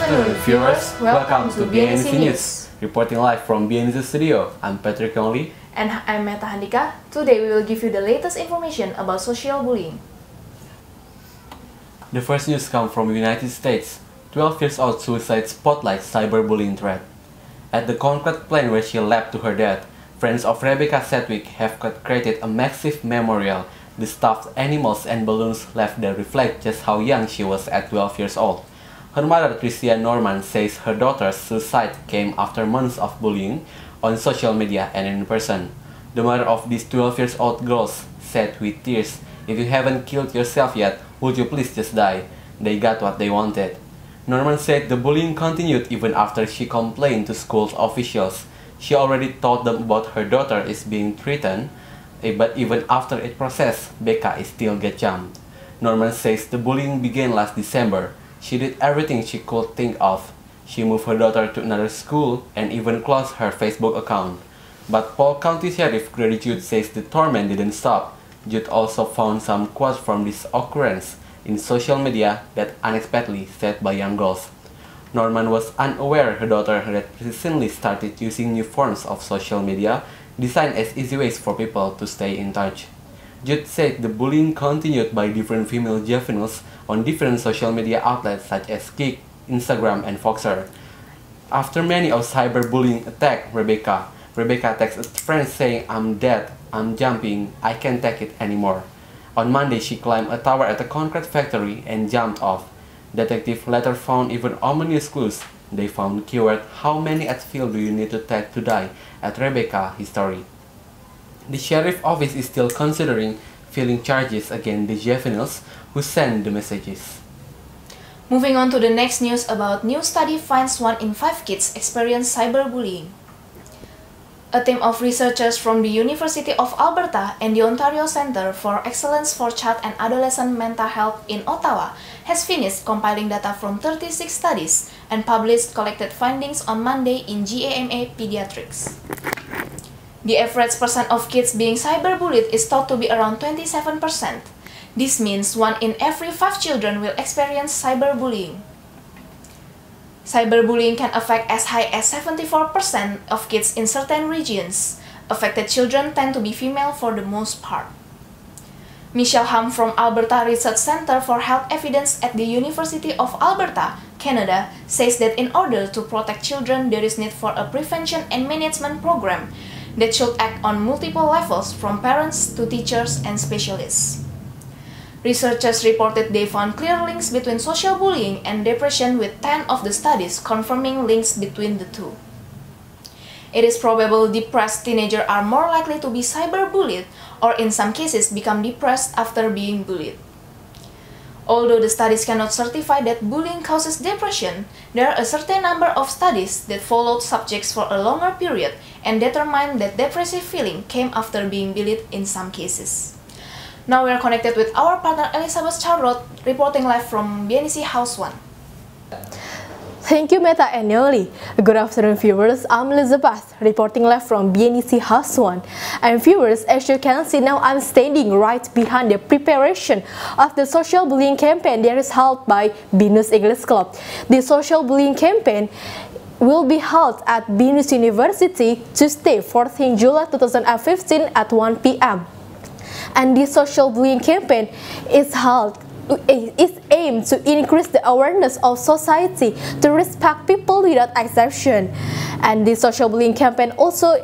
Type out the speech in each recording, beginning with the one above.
afternoon, viewers. Welcome to BNC News. Reporting live from BNC Studio, I'm Patrick Yongli. And I'm Meta Handika. Today we will give you the latest information about social bullying. The first news comes from the United States. 12 years old suicide spotlights cyberbullying threat. At the concrete plane where she leapt to her death, friends of Rebecca Sedgwick have created a massive memorial. The stuffed animals and balloons left there reflect just how young she was at 12 years old. Her mother, Tricia Norman, says her daughter's suicide came after months of bullying on social media and in person. The mother of these 12 years old girls said with tears, "If you haven't killed yourself yet, would you please just die?" They got what they wanted. Norman said the bullying continued even after she complained to school officials. She already told them about her daughter is being threatened, but even after it processed, Becca is still get jumped. Norman says the bullying began last December. She did everything she could think of. She moved her daughter to another school and even closed her Facebook account. But Polk County Sheriff Grady Judd says the torment didn't stop. Judd also found some quotes from this occurrence in social media that unexpectedly said by young girls. Norman was unaware her daughter had recently started using new forms of social media designed as easy ways for people to stay in touch. Judd said the bullying continued by different female juveniles on different social media outlets such as Kik, Instagram, and Voxer. After many of cyberbullying attacked Rebecca texted a friend saying, "I'm dead, I'm jumping, I can't take it anymore." On Monday, she climbed a tower at a concrete factory and jumped off. Detectives later found even ominous clues. They found the keyword, "How many at field do you need to take to die?" at Rebecca history. The sheriff's office is still considering filing charges against the juveniles who sent the messages. Moving on to the next news about new study finds 1 in 5 kids experience cyberbullying. A team of researchers from the University of Alberta and the Ontario Centre for Excellence for Child and Adolescent Mental Health in Ottawa has finished compiling data from 36 studies and published collected findings on Monday in JAMA Pediatrics. The average percent of kids being cyberbullied is thought to be around 27%. This means 1 in every 5 children will experience cyberbullying. Cyberbullying can affect as high as 74% of kids in certain regions. Affected children tend to be female for the most part. Michelle Ham from Alberta Research Center for Health Evidence at the University of Alberta, Canada, says that in order to protect children, there is need for a prevention and management program that should act on multiple levels from parents to teachers and specialists. Researchers reported they found clear links between social bullying and depression with 10 of the studies confirming links between the two. It is probable depressed teenagers are more likely to be cyberbullied or in some cases become depressed after being bullied. Although the studies cannot certify that bullying causes depression, there are a certain number of studies that followed subjects for a longer period and determined that depressive feeling came after being bullied in some cases. Now we are connected with our partner Elizabeth Charlotte, reporting live from BNC House 1. Thank you, Meta and Yoli. Good afternoon, viewers. I'm Elizabeth, reporting live from BNC House 1. And viewers, as you can see now, I'm standing right behind the preparation of the social bullying campaign that is held by Binus English Club. The social bullying campaign will be held at Binus University Tuesday, 14 July 2015 at 1 p.m. And the social bullying campaign is aimed to increase the awareness of society to respect people without exception. And the social bullying campaign also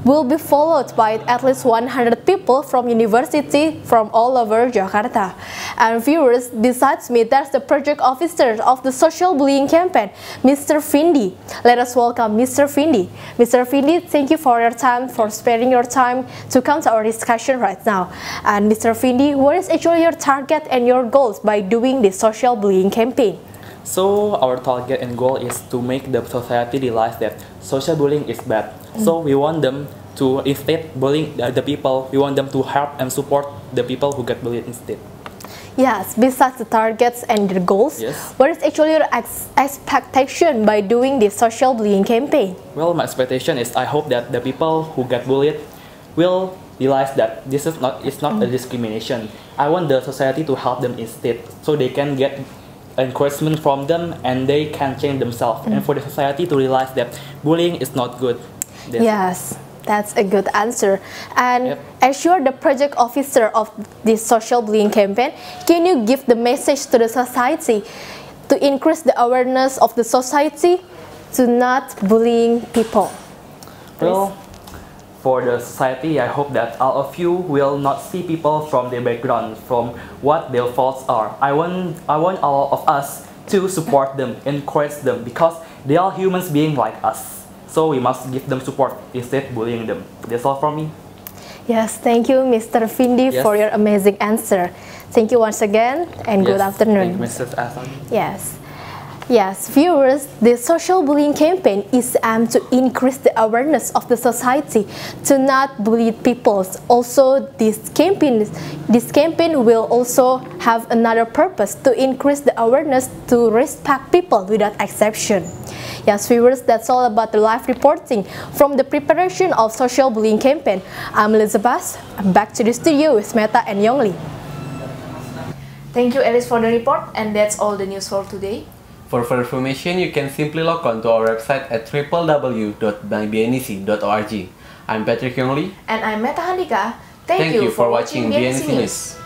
will be followed by at least 100 people from university from all over Jakarta. And viewers, besides me, there's the project officer of the social bullying campaign, Mr. Vindi. Let us welcome Mr. Vindi. Mr. Vindi, thank you for your time, for sparing your time to come to our discussion right now. And Mr. Vindi, what is actually your target and your goals by doing the social bullying campaign? So our target and goal is to make the society realize that social bullying is bad. So we want them to, instead bullying the people, we want them to help and support the people who get bullied instead. Yes, besides the targets and the goals, yes, what is actually your expectation by doing this social bullying campaign? Well, my expectation is I hope that the people who get bullied will realize that this is not a discrimination. I want the society to help them instead, so they can get encouragement from them, and they can change themselves. And for the society to realize that bullying is not good. Yes, that's a good answer. And Yep. as you're the project officer of this social bullying campaign, can you give the message to the society to increase the awareness of the society to not bullying people? Well, for the society, I hope that all of you will not see people from their background, from what their faults are. I want all of us to support them, encourage them, because they are humans being like us. So we must give them support instead bullying them. That's all from me. Yes, thank you, Mr. Vindi, Yes. for your amazing answer. Thank you once again, and good Yes, afternoon. Thank you, Mrs. Asan. Yes. Yes, viewers, the social bullying campaign is aimed to increase the awareness of the society to not bully people. Also, this campaign will also have another purpose to increase the awareness to respect people without exception. Yes, viewers, that's all about the live reporting from the preparation of social bullying campaign. I'm Elizabeth. Back to the studio with Meta and Yongli. Thank you, Alice, for the report, and that's all the news for today. For further information, you can simply log on to our website at www.bnec.org. I'm Patrick Yongli. And I'm Meta Handika. Thank you for watching BNC News.